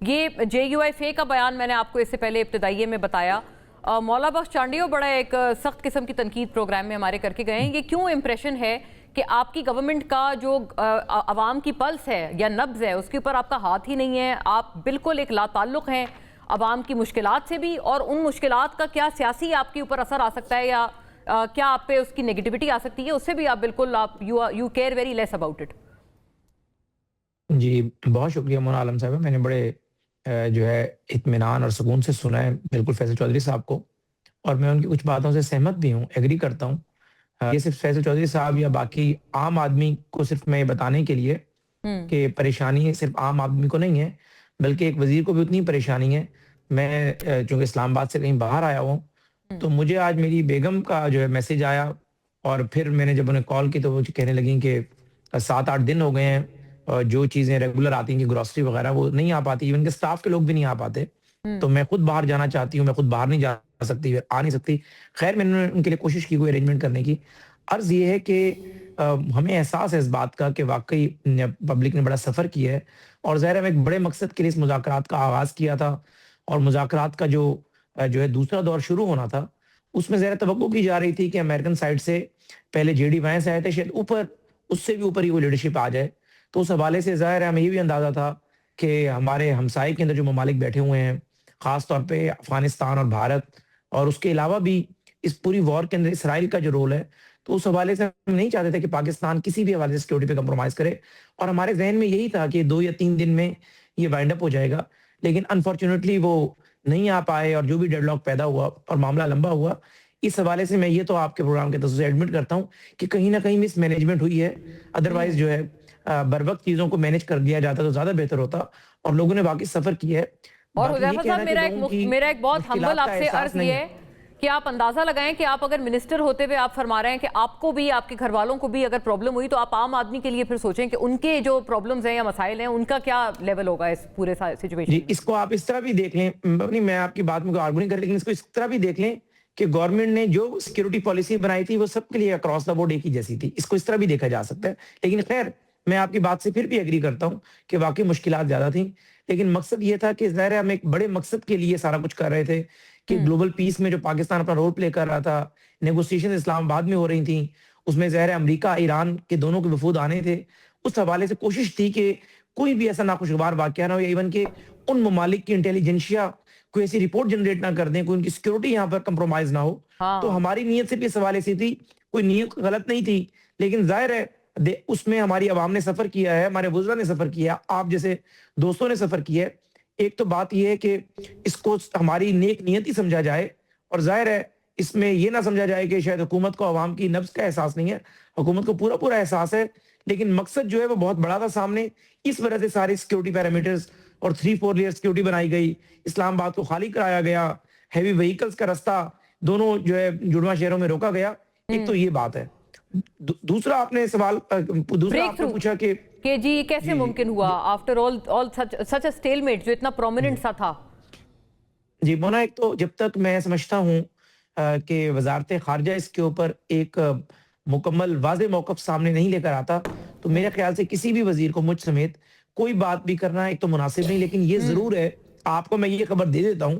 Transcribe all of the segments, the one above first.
یہ JUIFA کا بیان میں نے آپ کو اس سے پہلے ابتدائیے میں بتایا. مولا بخش چانڈیو بڑا ایک سخت قسم کی تنقید پروگرام میں ہمارے کر کے گئے ہیں. یہ کیوں امپریشن ہے کہ آپ کی گورنمنٹ کا جو عوام کی پلس ہے یا نبض ہے اس کے اوپر آپ کا ہاتھ ہی نہیں ہے, آپ بالکل ایک لا تعلق ہیں عوام کی مشکلات سے بھی, اور ان مشکلات کا کیا سیاسی آپ کے اوپر اثر آ سکتا ہے یا کیا آپ پہ اس کی نیگیٹیوٹی آ سکتی ہے, اس سے بھی آپ بالکل you care very less about it. جی بہت شکریہ مولانا عالم صاحب, میں نے بڑے جو ہے اطمینان اور سکون سے سنا ہے بالکل فیصل چودھری صاحب کو, اور میں ان کی کچھ باتوں سے سہمت بھی ہوں, ایگری کرتا ہوں. یہ صرف فیصل چودھری صاحب یا باقی عام آدمی کو صرف میں بتانے کے لیے کہ پریشانی صرف عام آدمی کو نہیں ہے بلکہ ایک وزیر کو بھی اتنی پریشانی ہے. میں چونکہ اسلام آباد سے کہیں باہر آیا ہوں تو مجھے آج میری بیگم کا جو ہے میسج آیا, اور پھر میں نے جب انہیں کال کی تو وہ کہنے لگیں کہ 7-8 دن ہو گئے ہیں, اور جو چیزیں ریگولر آتی ہیں کہ گروسری وغیرہ وہ نہیں آ پاتی, ایون کہ اسٹاف کے لوگ بھی نہیں آ پاتے, تو میں خود باہر جانا چاہتی ہوں, میں خود باہر نہیں جا سکتی, آ نہیں سکتی. خیر میں نے ان کے لیے کوشش کی کوئی ارینجمنٹ کرنے کی. عرض یہ ہے کہ ہمیں احساس ہے اس بات کا کہ واقعی پبلک نے بڑا سفر کیا ہے, اور ظاہر ہے ہم ایک بڑے مقصد کے لیے اس مذاکرات کا آغاز کیا تھا, اور مذاکرات کا جو ہے دوسرا دور شروع ہونا تھا اس میں ظاہر توقع کی جا رہی تھی کہ امریکن سائڈ سے پہلے JD وینس آئے تھے, شاید اوپر اس سے بھی اوپر ہی وہ لیڈرشپ آ جائے. تو اس حوالے سے ظاہر ہے ہمیں یہ بھی اندازہ تھا کہ ہمارے ہمسائے کے اندر جو ممالک بیٹھے ہوئے ہیں, خاص طور پہ افغانستان اور بھارت, اور اس کے علاوہ بھی اس پوری وار کے اندر اسرائیل کا جو رول ہے, تو اس حوالے سے ہم نہیں چاہتے تھے کہ پاکستان کسی بھی حوالے سے سیکورٹی پہ کمپرومائز کرے, اور ہمارے ذہن میں یہی تھا کہ 2 یا 3 دن میں یہ وائنڈ اپ ہو جائے گا. لیکن انفارچونیٹلی وہ نہیں آ پائے, اور جو بھی ڈیڈ لاک پیدا ہوا اور معاملہ لمبا ہوا. اس حوالے سے میں یہ تو آپ کے پروگرام کے تصور سے ایڈمٹ کرتا ہوں کہ کہیں نہ کہیں مس مینجمنٹ ہوئی ہے, ادروائز جو ہے بر وقت چیزوں کو مینج کر دیا جاتا تو زیادہ بہتر ہوتا, اور لوگوں نے واقعی سفر کیا ہے. اور حذیفہ صاحب میرا ایک بہت ہمبل آپ سے عرض یہ ہے کہ آپ اندازہ لگائیں کہ آپ اگر منسٹر ہوتے ہوئے آپ فرما رہے ہیں کہ آپ کو بھی آپ کے گھر والوں کو بھی اگر پرابلم ہوئی تو آپ عام آدمی کے لیے پھر سوچیں کہ ان کے جو پرابلمز ہیں یا مسائل ہیں ان کا کیا لیول ہوگا اس پورے سچویشن میں. اس کو آپ اس طرح بھی دیکھ لیں, میں آپ کی بات میں کوئی آرگو نہیں کر, لیکن اس کو اس طرح بھی دیکھ لیں کہ گورنمنٹ نے جو سیکورٹی پالیسی بنائی تھی وہ سب کے لیے اکراس دا بورڈ ایک ہی جیسی تھی. اس کو اس طرح بھی دیکھا جا سکتا ہے. لیکن خیر میں آپ کی بات سے پھر بھی ایگری کرتا ہوں کہ واقعی مشکلات زیادہ تھیں, لیکن مقصد یہ تھا کہ ظاہر ہے ہم ایک بڑے مقصد کے لیے سارا کچھ کر رہے تھے کہ گلوبل پیس میں جو پاکستان اپنا رول پلے کر رہا تھا, نیگوسیشن اسلام آباد میں ہو رہی تھیں, اس میں ظاہر ہے امریکہ ایران کے دونوں کے وفود آنے تھے. اس حوالے سے کوشش تھی کہ کوئی بھی ایسا ناخوشگوار واقعہ نہ ہو, یا ایون کہ ان ممالک کی انٹیلیجنشیا کوئی ایسی رپورٹ جنریٹ نہ کر دیں, کوئی ان کی سیکورٹی یہاں پر کمپرومائز نہ ہو. تو ہماری نیت صرف اس حوالے سے تھی, کوئی نیت غلط نہیں تھی, لیکن ظاہر ہے اس میں ہماری عوام نے سفر کیا ہے, ہمارے وزراء نے سفر کیا, آپ جیسے دوستوں نے سفر کیا ہے. ایک تو بات یہ ہے کہ اس کو ہماری نیک نیت ہی سمجھا جائے, اور ظاہر ہے اس میں یہ نہ سمجھا جائے کہ شاید حکومت کو عوام کی نبض کا احساس نہیں ہے, حکومت کو پورا احساس ہے, لیکن مقصد جو ہے وہ بہت بڑا تھا سامنے. اس وجہ سے سارے سیکورٹی پیرامیٹرز اور 3-4 لیئر سیکورٹی بنائی گئی, اسلام آباد کو خالی کرایا گیا, ہیوی وہیکلز کا رستہ دونوں جو ہے جڑواں شہروں میں روکا گیا. ایک تو یہ بات ہے. دوسرا آپ نے سوال پوچھا کہ جی کیسے ممکن ہوا آفٹر آل سچ اے سٹیل میٹ جو اتنا پرومیننٹ سا تھا. جی مونا, ایک تو جب تک میں سمجھتا ہوں کہ وزارت خارجہ اس کے اوپر ایک مکمل واضح موقف سامنے نہیں لے کر آتا, تو میرے خیال سے کسی بھی وزیر کو مجھ سمیت کوئی بات بھی کرنا ایک تو مناسب نہیں. لیکن یہ ضرور ہے, آپ کو میں یہ خبر دے دیتا ہوں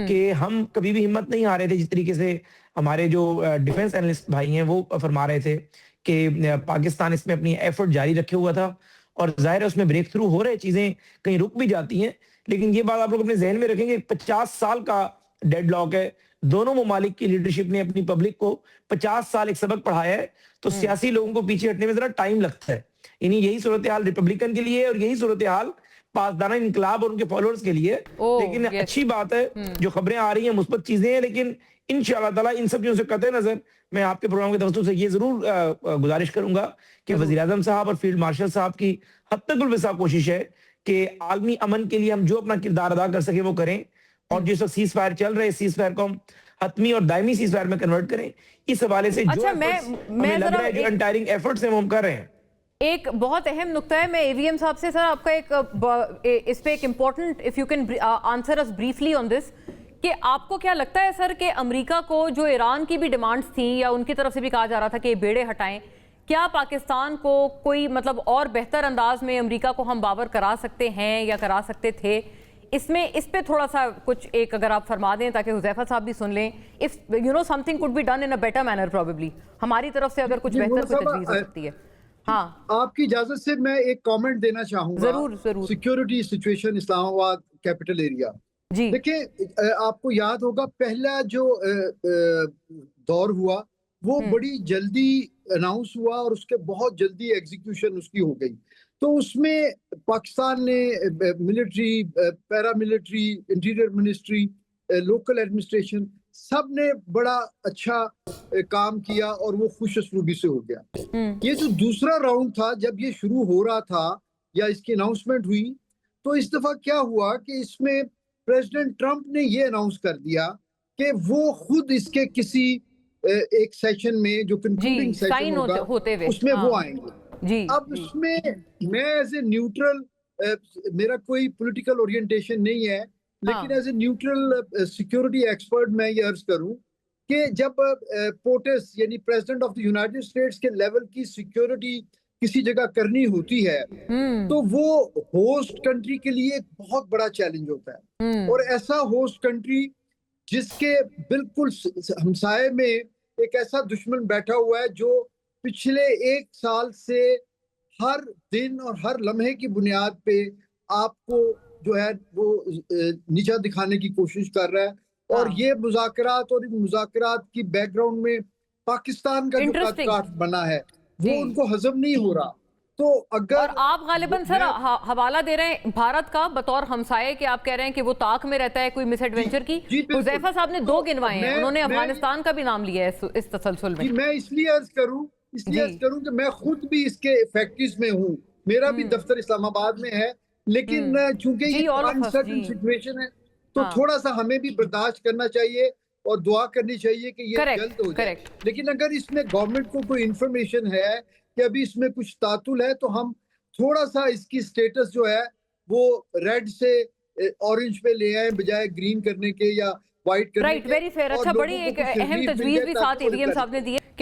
کہ ہم کبھی بھی ہمت نہیں ہارے تھے, جس طریقے سے ہمارے جو ڈیفنس اینالسٹ بھائی ہیں وہ فرما رہے تھے کہ پاکستان اس میں اپنی ایفرٹ جاری رکھے ہوا تھا, اور ظاہر ہے اس میں بریک تھرو ہو رہے, چیزیں کہیں رک بھی جاتی ہیں. لیکن یہ بات آپ لوگ اپنے ذہن میں رکھیں گے, 50 سال کا ڈیڈ لاک ہے, دونوں ممالک کی لیڈرشپ نے اپنی پبلک کو 50 سال ایک سبق پڑھایا ہے, تو سیاسی لوگوں کو پیچھے ہٹنے میں ذرا ٹائم لگتا ہے. یعنی یہی صورتحال ریپبلکن کے لیے اور یہی صورتحال پاسداران انقلاب اور ان کے فالوورز کے لیے. لیکن اچھی بات ہے جو خبریں آ رہی ہیں, مثبت چیزیں ہیں, لیکن انشاءاللہ تعالیٰ ان سب چیزوں سے قطع نظر میں آپ کے پروگرام کے توسط سے یہ ضرور گزارش کروں گا کہ وزیر اعظم صاحب اور فیلڈ مارشل صاحب کی حد تک الوسع کوشش ہے کہ عالمی امن کے لیے ہم جو اپنا کردار ادا کر سکیں وہ کریں, اور جس وقت سیز فائر چل رہے سیز فائر کو ہم حتمی اور دائمی سیز فائر میں کنورٹ کریں. اس حوالے سے جو ہمیں لگ رہا ہے جو انٹائرنگ ایفرٹس ہیں وہ ہم کر رہے ہیں. ایک بہت اہم نقطہ ہے, میں AVM صاحب سے سر آپ کا ایک اس پہ ایک important if you can answer us briefly on this, کہ آپ کو کیا لگتا ہے سر کہ امریکہ کو جو ایران کی بھی ڈیمانڈز تھیں یا ان کی طرف سے بھی کہا جا رہا تھا کہ بیڑے ہٹائیں, کیا پاکستان کو کوئی مطلب اور بہتر انداز میں امریکہ کو ہم باور کرا سکتے ہیں یا کرا سکتے تھے اس میں اس پہ تھوڑا سا کچھ ایک اگر آپ فرما دیں تاکہ حذیفہ صاحب بھی سن لیں. if you know something could be done in a better manner probably, ہماری طرف سے اگر کچھ بہتر کوئی تجویز ہو سکتی ہے. ہاں آپ کی اجازت سے میں ایک کامنٹ دینا چاہوں گا. ضرور ضرور. سیکیورٹی سچویشن اسلام آباد کیپٹل ایریا. جی دیکھیں آپ کو یاد ہوگا پہلا جو دور ہوا وہ بڑی جلدی اناؤنس ہوا اور اس کے بہت جلدی ایگزیکیوشن اس کی ہو گئی. تو اس میں پاکستان نے military, paramilitary, interior ministry, local administration سب نے بڑا اچھا کام کیا اور وہ خوش اسلوبی سے ہو گیا. یہ جو دوسرا راؤنڈ تھا جب یہ شروع ہو رہا تھا یا اس کی اناؤنسمنٹ ہوئی تو اس دفعہ کیا ہوا کہ اس میں پریزیڈنٹ ٹرمپ نے یہ اناؤنس کر دیا کہ وہ خود اس کے کسی ایک سیشن میں جو کنکلوڈنگ سیشن ہوگا اس میں وہ آئیں گے. اب اس میں میں ایز اے نیوٹرل، میرا کوئی پولیٹیکل اورینٹیشن نہیں ہے لیکن as a neutral security expert میں یہ عرض کروں کہ جب پوٹس یعنی president of the United States کے لیول کی سیکیورٹی کسی جگہ کرنی ہوتی ہے تو وہ ہوسٹ کنٹری کے لیے ایک بہت بڑا چیلنج ہوتا ہے. اور ایسا ہوسٹ کنٹری جس کے بالکل ہمسائے میں ایک ایسا دشمن بیٹھا ہوا ہے جو پچھلے 1 سال سے ہر دن اور ہر لمحے کی بنیاد پہ آپ کو جو ہے وہ نیچا دکھانے کی کوشش کر رہا ہے. اور یہ مذاکرات اور ان مذاکرات کی بیک گراؤنڈ میں پاکستان کا جو کاٹ بنا ہے وہ ان کو ہضم نہیں ہو رہا. تو اگر اور آپ غالباً سر حوالہ دے رہے ہیں بھارت کا بطور ہمسائے کہ آپ کہہ رہے ہیں کہ وہ طاق میں رہتا ہے کوئی مس ایڈونچر کی. حذیفہ صاحب نے 2 گنوائے ہیں، انہوں نے افغانستان کا بھی نام لیا ہے اس تسلسل میں. میں اس لیے عرض کروں کہ میں خود بھی اس کے فیکٹریز میں ہوں، میرا بھی دفتر اسلام آباد میں ہے، لیکن چونکہ یہ انسرٹن سچویشن ہے تو تھوڑا سا ہمیں بھی برداشت کرنا چاہیے اور دعا کرنی چاہیے کہ یہ جلد ہو جائے. لیکن اگر اس میں گورنمنٹ کو کوئی انفارمیشن ہے کہ ابھی اس میں کچھ تعطل ہے تو ہم تھوڑا سا اس کی سٹیٹس جو ہے وہ ریڈ سے اورنج پہ لے آئیں بجائے گرین کرنے کے یا وائٹ کرنے کے. Right, very fair. اچھا، بڑی ایک اہم تجویز بھی ساتھ ABM صاحب نے دی ہے.